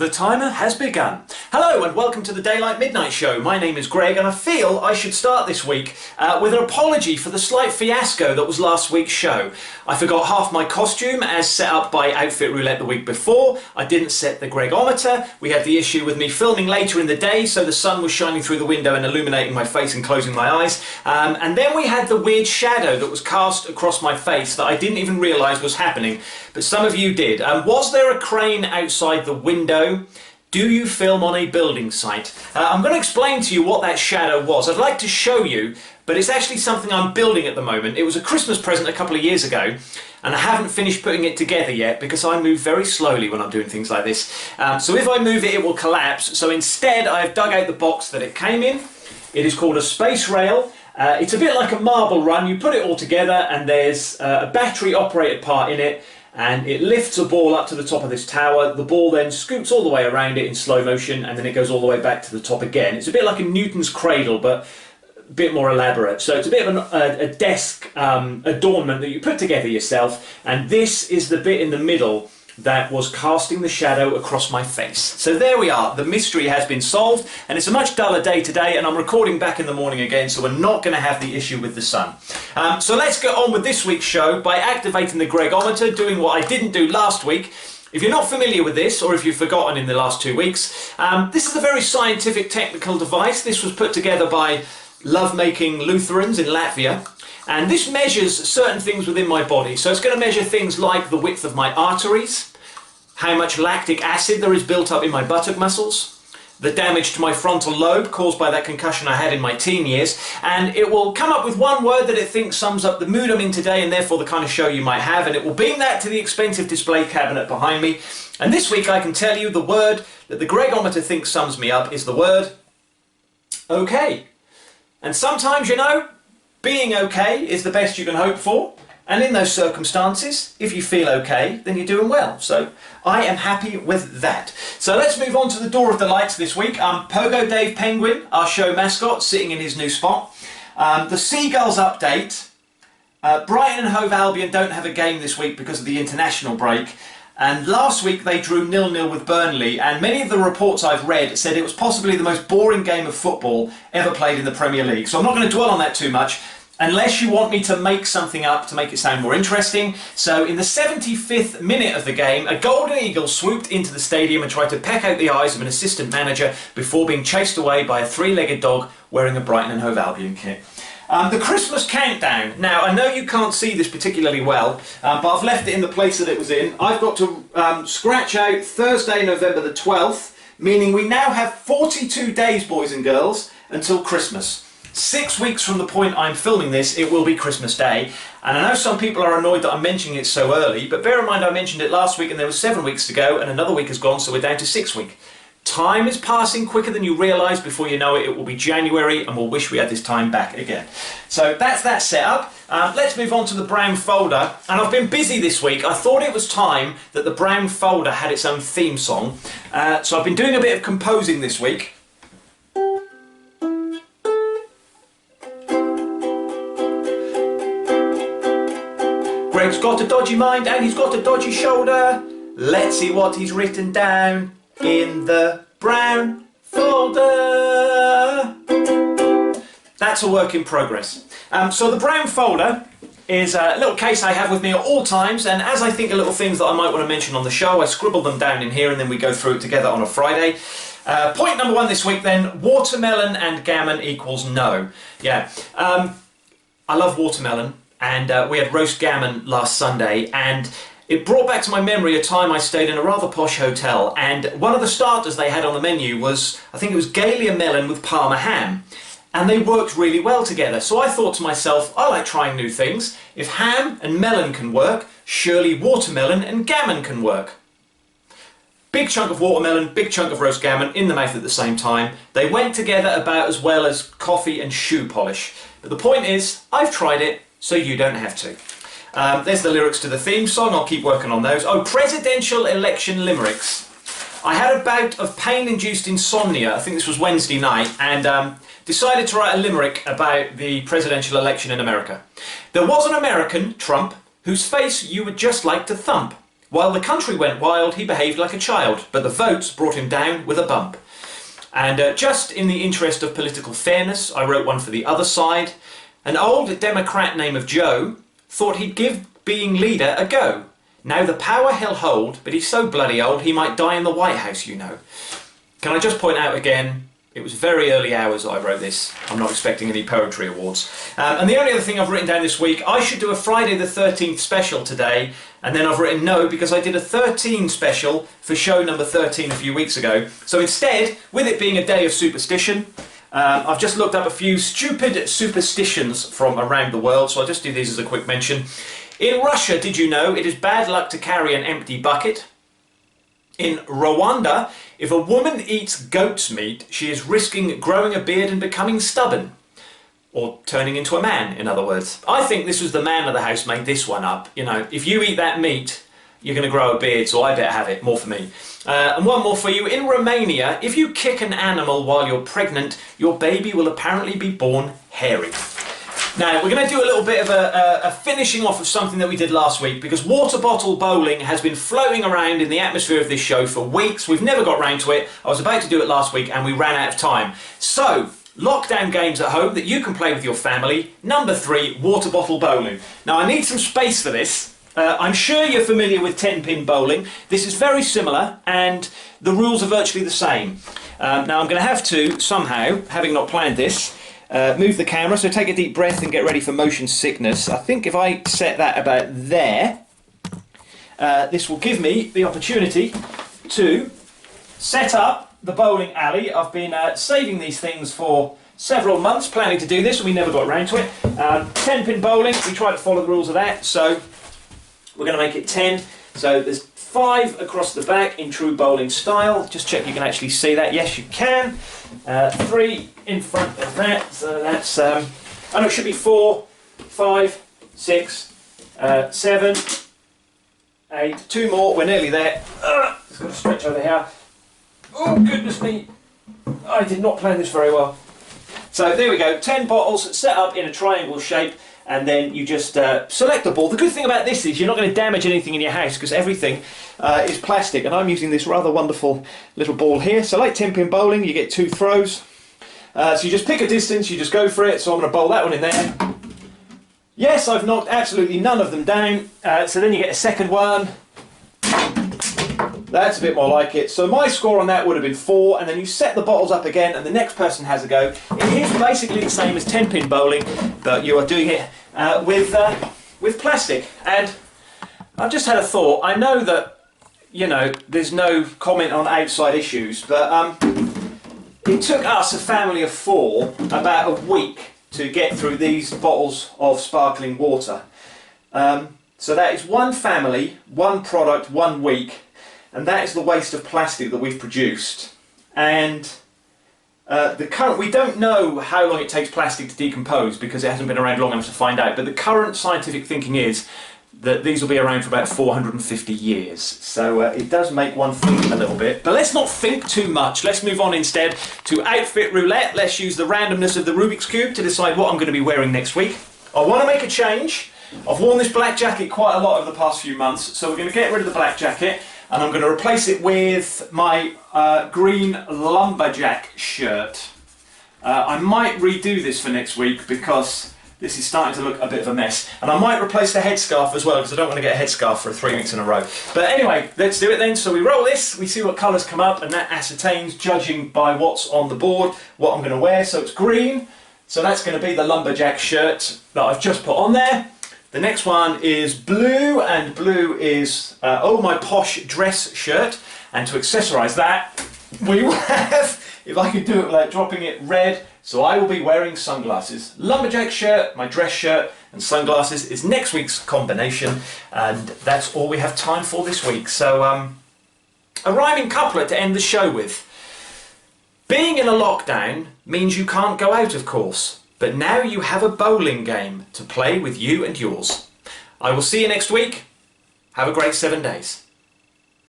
The timer has begun. Hello and welcome to the Daylight Midnight Show. My name is Greg and I feel I should start this week with an apology for the slight fiasco that was last week's show. I forgot half my costume as set up by Outfit Roulette the week before. I didn't set the Gregometer. We had the issue with me filming later in the day, so the sun was shining through the window and illuminating my face and closing my eyes. And then we had the weird shadow that was cast across my face that I didn't even realise was happening, but some of you did. Was there a crane outside the window? Do you film on a building site? I'm going to explain to you what that shadow was. I'd like to show you, but it's actually something I'm building at the moment. It was a Christmas present a couple of years ago, and I haven't finished putting it together yet because I move very slowly when I'm doing things like this. So if I move it, it will collapse. So instead, I've dug out the box that it came in. It is called a space rail. It's a bit like a marble run. You put it all together, and there's a battery-operated part in it. And it lifts a ball up to the top of this tower. The ball then scoots all the way around it in slow motion, and then it goes all the way back to the top again. It's a bit like a Newton's cradle, but a bit more elaborate. So it's a bit of a desk adornment that you put together yourself, and this is the bit in the middle that was casting the shadow across my face. So there we are, the mystery has been solved, and it's a much duller day today, and I'm recording back in the morning again, so we're not going to have the issue with the sun. So let's get on with this week's show by activating the Gregometer, doing what I didn't do last week. If you're not familiar with this, or if you've forgotten in the last 2 weeks, this is a very scientific technical device. This was put together by love-making Lutherans in Latvia. And this measures certain things within my body. So it's going to measure things like the width of my arteries, how much lactic acid there is built up in my buttock muscles, the damage to my frontal lobe caused by that concussion I had in my teen years, and it will come up with one word that it thinks sums up the mood I'm in today and therefore the kind of show you might have, and it will beam that to the expensive display cabinet behind me. And this week I can tell you the word that the Gregometer thinks sums me up is the word okay. And sometimes, you know, being okay is the best you can hope for, and in those circumstances, if you feel okay, then you're doing well. So I am happy with that. So let's move on to the Door of the Lights this week. Pogo Dave Penguin, our show mascot, sitting in his new spot. The Seagulls update. Brighton and Hove Albion don't have a game this week because of the international break. And last week they drew 0-0 with Burnley, and many of the reports I've read said it was possibly the most boring game of football ever played in the Premier League. So I'm not going to dwell on that too much, unless you want me to make something up to make it sound more interesting. So in the 75th minute of the game, a golden eagle swooped into the stadium and tried to peck out the eyes of an assistant manager before being chased away by a three-legged dog wearing a Brighton and Hove Albion kit. The Christmas countdown. Now, I know you can't see this particularly well, but I've left it in the place that it was in. I've got to scratch out Thursday, November the 12th, meaning we now have 42 days, boys and girls, until Christmas. 6 weeks from the point I'm filming this, it will be Christmas Day. And I know some people are annoyed that I'm mentioning it so early, but bear in mind I mentioned it last week and there was 7 weeks to go, and another week has gone, so we're down to 6 weeks. Time is passing quicker than you realise. Before you know it, it will be January and we'll wish we had this time back again. So that's that setup. Let's move on to the brown folder. And I've been busy this week. I thought it was time that the brown folder had its own theme song. So I've been doing a bit of composing this week. Greg's got a dodgy mind and he's got a dodgy shoulder. Let's see what he's written down in the brown folder. That's a work in progress. So the brown folder is a little case I have with me at all times, and as I think of little things that I might want to mention on the show, I scribble them down in here and then we go through it together on a Friday. Point number 1 this week then, watermelon and gammon equals no. Yeah, I love watermelon, and we had roast gammon last Sunday, and it brought back to my memory a time I stayed in a rather posh hotel, and one of the starters they had on the menu was, I think it was Galia melon with Parma ham, and they worked really well together. So I thought to myself, I like trying new things. If ham and melon can work, surely watermelon and gammon can work. Big chunk of watermelon, big chunk of roast gammon in the mouth at the same time. They went together about as well as coffee and shoe polish. But the point is, I've tried it, so you don't have to. There's the lyrics to the theme song, I'll keep working on those. Oh, presidential election limericks. I had a bout of pain-induced insomnia, I think this was Wednesday night, and decided to write a limerick about the presidential election in America. There was an American, Trump, whose face you would just like to thump. While the country went wild, he behaved like a child, but the votes brought him down with a bump. And just in the interest of political fairness, I wrote one for the other side. An old Democrat named of Joe thought he'd give being leader a go. Now the power he'll hold, but he's so bloody old he might die in the White House, you know. Can I just point out again, it was very early hours I wrote this. I'm not expecting any poetry awards. And the only other thing I've written down this week, I should do a Friday the 13th special today, and then I've written no because I did a 13 special for show number 13 a few weeks ago. So instead, with it being a day of superstition, I've just looked up a few stupid superstitions from around the world, so I'll just do these as a quick mention. In Russia, did you know it is bad luck to carry an empty bucket? In Rwanda, if a woman eats goat's meat, she is risking growing a beard and becoming stubborn. Or turning into a man, in other words. I think this was the man of the house made this one up. You know, if you eat that meat, you're going to grow a beard, so I better have it. More for me. And one more for you. In Romania, if you kick an animal while you're pregnant, your baby will apparently be born hairy. Now, we're going to do a little bit of a finishing off of something that we did last week, because water bottle bowling has been floating around in the atmosphere of this show for weeks. We've never got round to it. I was about to do it last week and we ran out of time. So, lockdown games at home that you can play with your family. Number 3, water bottle bowling. Now, I need some space for this. I'm sure you're familiar with 10-pin bowling. This is very similar and the rules are virtually the same. Now, I'm going to have to, somehow, having not planned this, move the camera, so take a deep breath and get ready for motion sickness. I think if I set that about there, this will give me the opportunity to set up the bowling alley. I've been saving these things for several months, planning to do this, and we never got around to it. 10-pin bowling, we try to follow the rules of that, so we're going to make it 10. So there's 5 across the back in true bowling style. Just check you can actually see that. Yes, you can. 3 in front of that. So that's, oh no, it should be 4, 5, 6, 7, 8. 2 more. We're nearly there. Just got to stretch over here. Oh, goodness me. I did not plan this very well. So there we go. 10 bottles set up in a triangle shape. And then you just select the ball. The good thing about this is you're not going to damage anything in your house because everything is plastic, and I'm using this rather wonderful little ball here. So like 10-pin bowling, you get 2 throws. So you just pick a distance, you just go for it. So I'm going to bowl that one in there. Yes, I've knocked absolutely none of them down. So then you get a second one. That's a bit more like it. So my score on that would have been 4, and then you set the bottles up again and the next person has a go. It is basically the same as 10-pin bowling, but you are doing it with plastic. And I've just had a thought. I know that, you know, there's no comment on outside issues, but it took us, a family of 4, about a week to get through these bottles of sparkling water. So that is one family, one product, 1 week. And that is the waste of plastic that we've produced. And we don't know how long it takes plastic to decompose because it hasn't been around long enough to find out. But the current scientific thinking is that these will be around for about 450 years. So it does make one think a little bit. But let's not think too much. Let's move on instead to outfit roulette. Let's use the randomness of the Rubik's Cube to decide what I'm going to be wearing next week. I want to make a change. I've worn this black jacket quite a lot over the past few months. So we're going to get rid of the black jacket. And I'm going to replace it with my green lumberjack shirt. I might redo this for next week because this is starting to look a bit of a mess. And I might replace the headscarf as well because I don't want to get a headscarf for 3 weeks in a row. But anyway, let's do it then. So we roll this, we see what colours come up, and that ascertains, judging by what's on the board, what I'm going to wear. So it's green, so that's going to be the lumberjack shirt that I've just put on there. The next one is blue, and blue is, oh, my posh dress shirt. And to accessorise that, we will have, if I can do it without dropping it, red. So I will be wearing sunglasses. Lumberjack shirt, my dress shirt, and sunglasses is next week's combination. And that's all we have time for this week. So, a rhyming couplet to end the show with. Being in a lockdown means you can't go out, of course. But now you have a bowling game to play with you and yours. I will see you next week. Have a great 7 days.